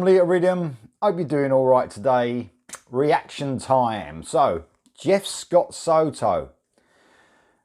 from Lee at Iridium. Hope you're doing all right today. Reaction time. So, Jeff Scott Soto.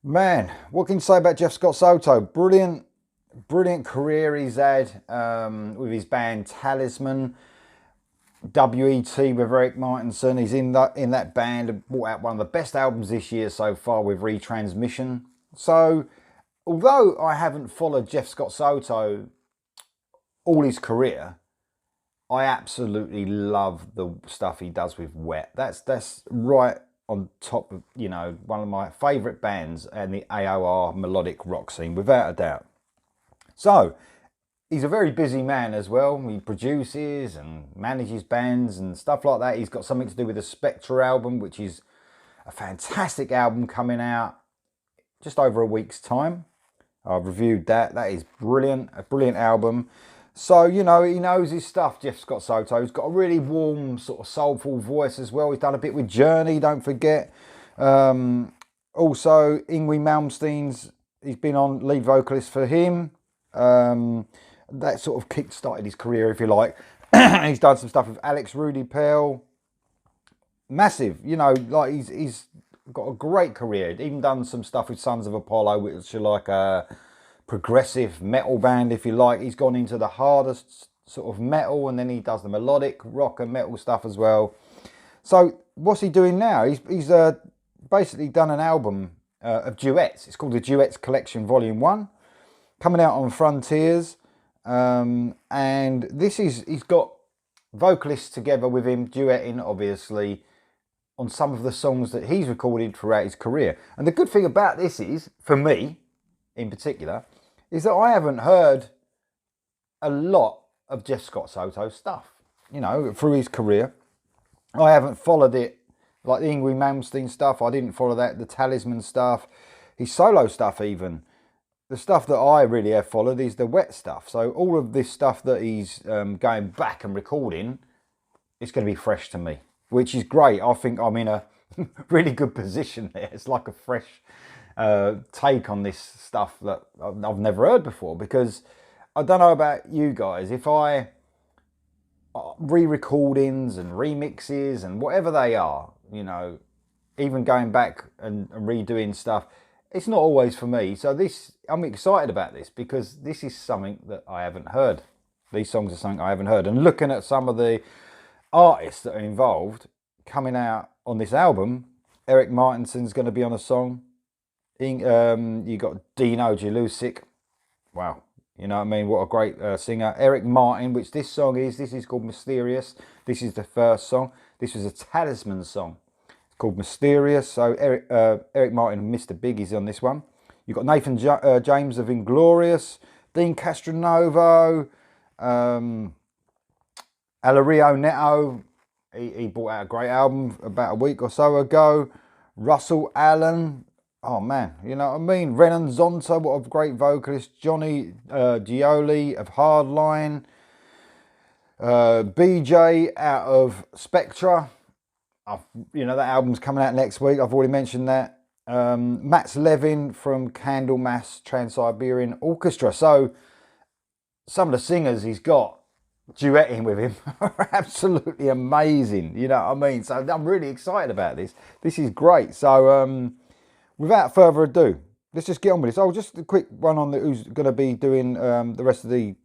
Man, what can you say about Jeff Scott Soto? Brilliant career he's had with his band Talisman. WET with Eric Martinson. He's in that band and brought out one of the best albums this year so far with Retransmission. So, although I haven't followed Jeff Scott Soto all his career, I absolutely love the stuff he does with Wet. That's right on top of, you know, one of my favourite bands and the AOR melodic rock scene, without a doubt. So, he's a very busy man as well. He produces and manages bands and stuff like that. He's got something to do with the Spectra album, which is a fantastic album coming out just over a week's time. I've reviewed that. That is brilliant, a brilliant album. So, you know, he knows his stuff, Jeff Scott Soto. He's got a really warm, sort of soulful voice as well. He's done a bit with Journey, don't forget. Also, Yngwie Malmsteen's, he's been on lead vocalist for him. That sort of kick-started his career, if you like. He's done some stuff with Alex Rudy Pell. Massive, you know, like he's got a great career. Even done some stuff with Sons of Apollo, which are like a progressive metal band, if you like. He's gone into the hardest sort of metal, and then he does the melodic rock and metal stuff as well. So what's he doing now? He's basically done an album of duets. It's called the Duets Collection Volume 1, coming out on Frontiers. And this is, he's got vocalists together with him, duetting obviously on some of the songs that he's recorded throughout his career. And the good thing about this is, for me in particular, is that I haven't heard a lot of Jeff Scott Soto's stuff, you know, through his career. I haven't followed it, like the Yngwie Malmsteen stuff. I didn't follow that, the Talisman stuff, his solo stuff even. The stuff that I really have followed is the Wet stuff. So all of this stuff that he's going back and recording, it's going to be fresh to me, which is great. I think I'm in a really good position there. It's like a fresh take on this stuff that I've never heard before, because I don't know about you guys, if I re-recordings and remixes and whatever they are, you know, even going back and redoing stuff, it's not always for me. So I'm excited about this, because this is something that I haven't heard. These songs are something I haven't heard. And looking at some of the artists that are involved coming out on this album, Eric Martinson's going to be on a song. You got Dino Jelusic. Wow, you know what I mean? What a great singer. Eric Martin, which this is called Mysterious. This is the first song. This was a Talisman song. It's called Mysterious. So Eric Martin and Mr. Big is on this one. You've got Nathan James of Inglorious, Dean Castronovo, Alario Neto. He brought out a great album about a week or so ago. Russell Allen. Oh man, you know what I mean? Renan Zonta, what a great vocalist. Johnny Gioli of Hardline. BJ out of Spectra. You know, that album's coming out next week. I've already mentioned that. Mats Levin from Candlemass Trans-Siberian Orchestra. So some of the singers he's got duetting with him are absolutely amazing. You know what I mean? So I'm really excited about this. This is great. So without further ado, let's just get on with this. Oh, just a quick one on who's going to be doing the rest of the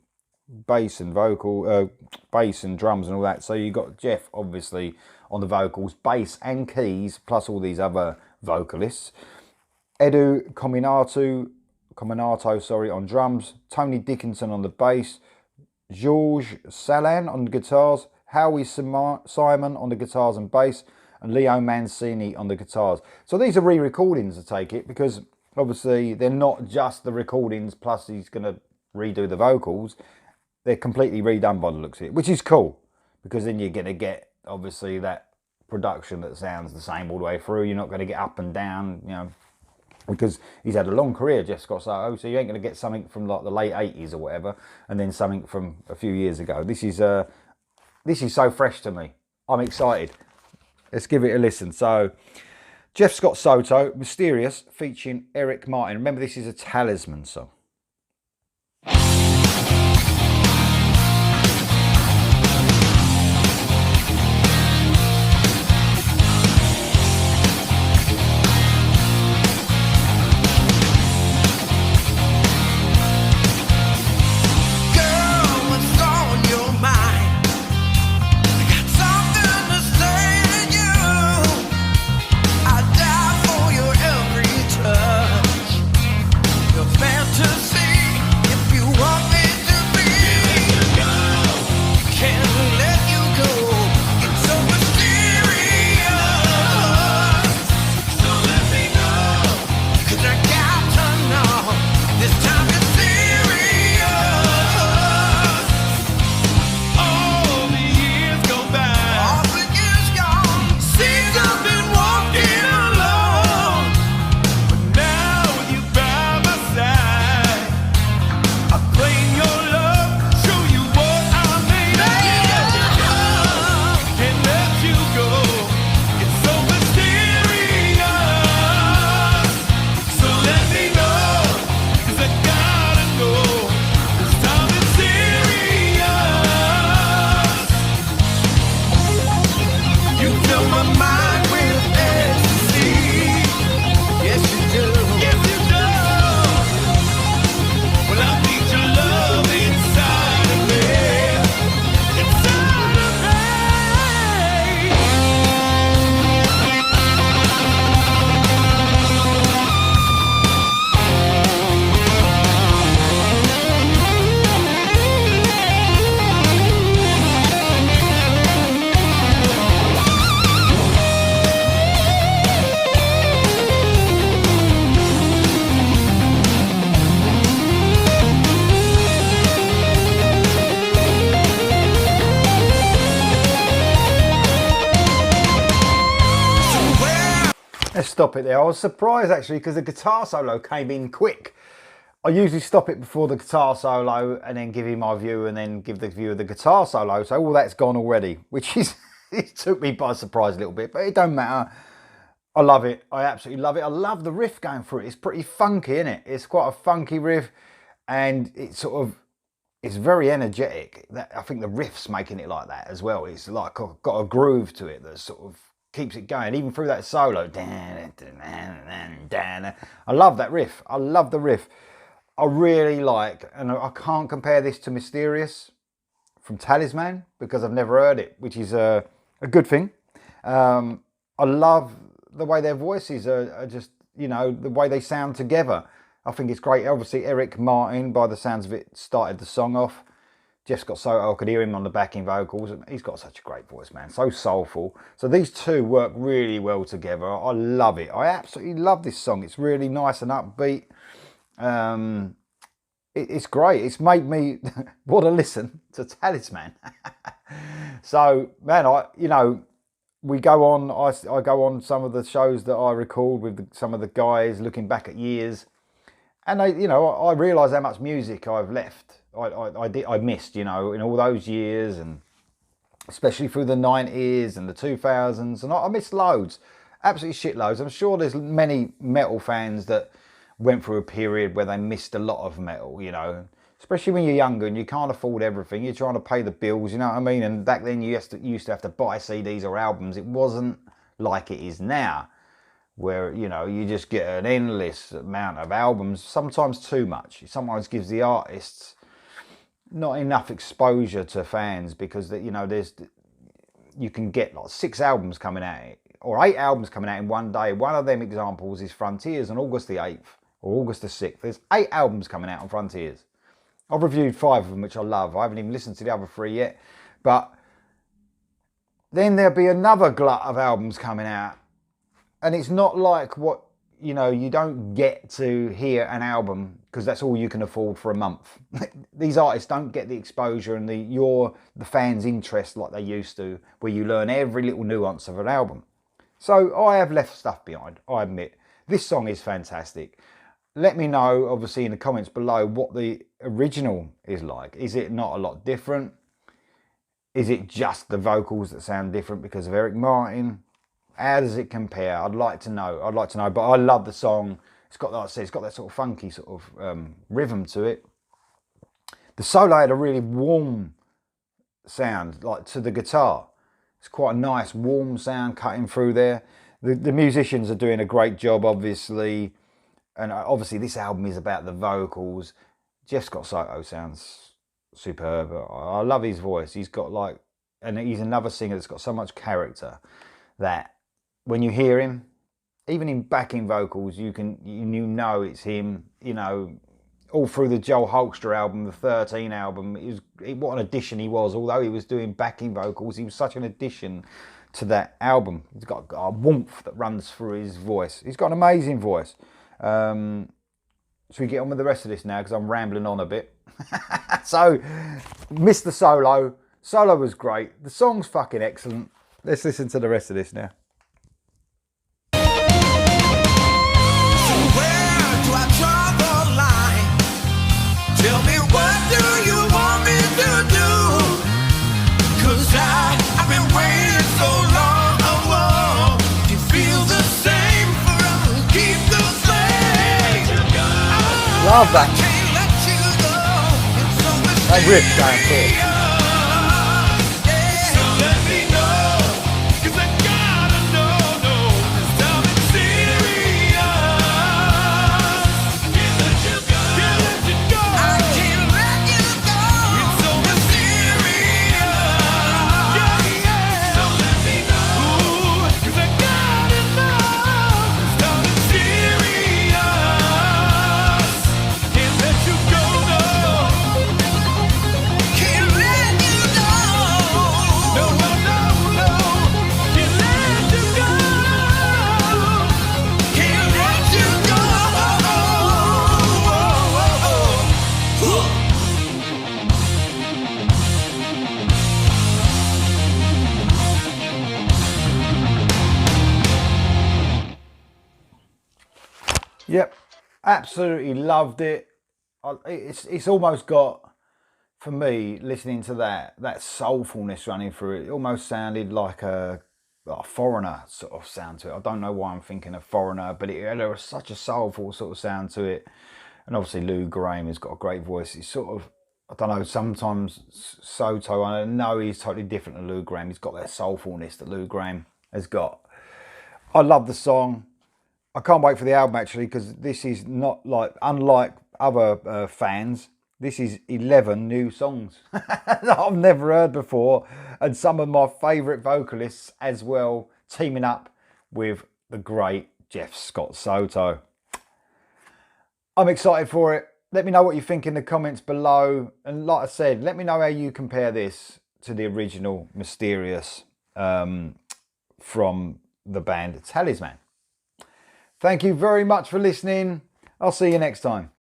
bass and vocal, bass and drums and all that. So you got Jeff, obviously, on the vocals, bass and keys, plus all these other vocalists. Edu Cominato, on drums. Tony Dickinson on the bass. Georges Salan on the guitars. Howie Simon on the guitars and bass. And Leo Mancini on the guitars. So these are re-recordings, I take it, because obviously they're not just the recordings plus he's going to redo the vocals. They're completely redone by the looks of it, which is cool, because then you're going to get, obviously, that production that sounds the same all the way through. You're not going to get up and down, you know, because he's had a long career, Jeff Scott Soto, so you ain't going to get something from like the late 80s or whatever, and then something from a few years ago. This is so fresh to me. I'm excited. Let's give it a listen. So, Jeff Scott Soto, Mysterious, featuring Eric Martin. Remember, this is a Talisman song. Let's stop it there. I was surprised actually because the guitar solo came in quick. I usually stop it before the guitar solo and then give you my view and then give the view of the guitar solo. So all that's gone already, which is, it took me by surprise a little bit, but it don't matter. I love it. I absolutely love it. I love the riff going through it. It's pretty funky, isn't it? It's quite a funky riff and it's sort of, it's very energetic. I think the riff's making it like that as well. It's like got a groove to it that sort of keeps it going, even through that solo. I love that riff. I love the riff. I really like, and I can't compare this to Mysterious from Talisman because I've never heard it, which is a good thing. I love the way their voices are just, you know, the way they sound together. I think it's great. Obviously, Eric Martin, by the sounds of it, started the song off. Jeff Scott Soto, I could hear him on the backing vocals. He's got such a great voice, man. So soulful. So these two work really well together. I love it. I absolutely love this song. It's really nice and upbeat. It's great. It's made me want to listen to Talisman. So, man, we go on. I go on some of the shows that I record with some of the guys, looking back at years, and I realise how much music I've left. I missed, in all those years, and especially through the 90s and the 2000s, and I missed loads, absolutely shitloads. I'm sure there's many metal fans that went through a period where they missed a lot of metal, especially when you're younger and you can't afford everything. You're trying to pay the bills, you know what I mean? And back then you used to have to buy CDs or albums. It wasn't like it is now, where, you just get an endless amount of albums, sometimes too much. It sometimes gives the artists not enough exposure to fans because, you can get like 6 albums coming out, or 8 albums coming out in one day. One of them examples is Frontiers on August the 8th or August the 6th. There's 8 albums coming out on Frontiers. I've reviewed 5 of them, which I love. I haven't even listened to the other 3 yet. But then there'll be another glut of albums coming out. And it's not like what, you don't get to hear an album because that's all you can afford for a month. These artists don't get the exposure and the fans' interest like they used to, where you learn every little nuance of an album. So I have left stuff behind, I admit. This song is fantastic. Let me know, obviously, in the comments below what the original is like. Is it not a lot different? Is it just the vocals that sound different because of Eric Martin? How does it compare? I'd like to know. But I love the song. It's got, like I said, it's got that sort of funky sort of rhythm to it. The solo had a really warm sound, like to the guitar. It's quite a nice warm sound cutting through there. The musicians are doing a great job, obviously. And obviously this album is about the vocals. Jeff Scott Soto sounds superb. I love his voice. He's got and he's another singer that's got so much character that when you hear him, even in backing vocals, you know it's him. All through the Joel Holster album, the 13 album, what an addition he was. Although he was doing backing vocals, he was such an addition to that album. He's got a warmth that runs through his voice. He's got an amazing voice. Should we get on with the rest of this now, because I'm rambling on a bit. So, missed the solo. Solo was great. The song's fucking excellent. Let's listen to the rest of this now. Tell me, what do you want me to do? 'Cause I've been waiting so long. Oh, you feel the same forever. Keep the flame. Love that. That riff going through. Can't let Yep, absolutely loved it. It's almost got, for me, listening to that soulfulness running through it. It almost sounded like a Foreigner sort of sound to it. I don't know why I'm thinking of Foreigner, but there was such a soulful sort of sound to it. And obviously Lou Graham has got a great voice. It's sort of, I don't know, sometimes Soto, I know he's totally different to Lou Graham. He's got that soulfulness that Lou Graham has got. I love the song. I can't wait for the album actually, because this is not like, unlike other fans, this is 11 new songs that I've never heard before, and some of my favourite vocalists as well, teaming up with the great Jeff Scott Soto. I'm excited for it. Let me know what you think in the comments below, and like I said, let me know how you compare this to the original Mysterious from the band Talisman. Thank you very much for listening. I'll see you next time.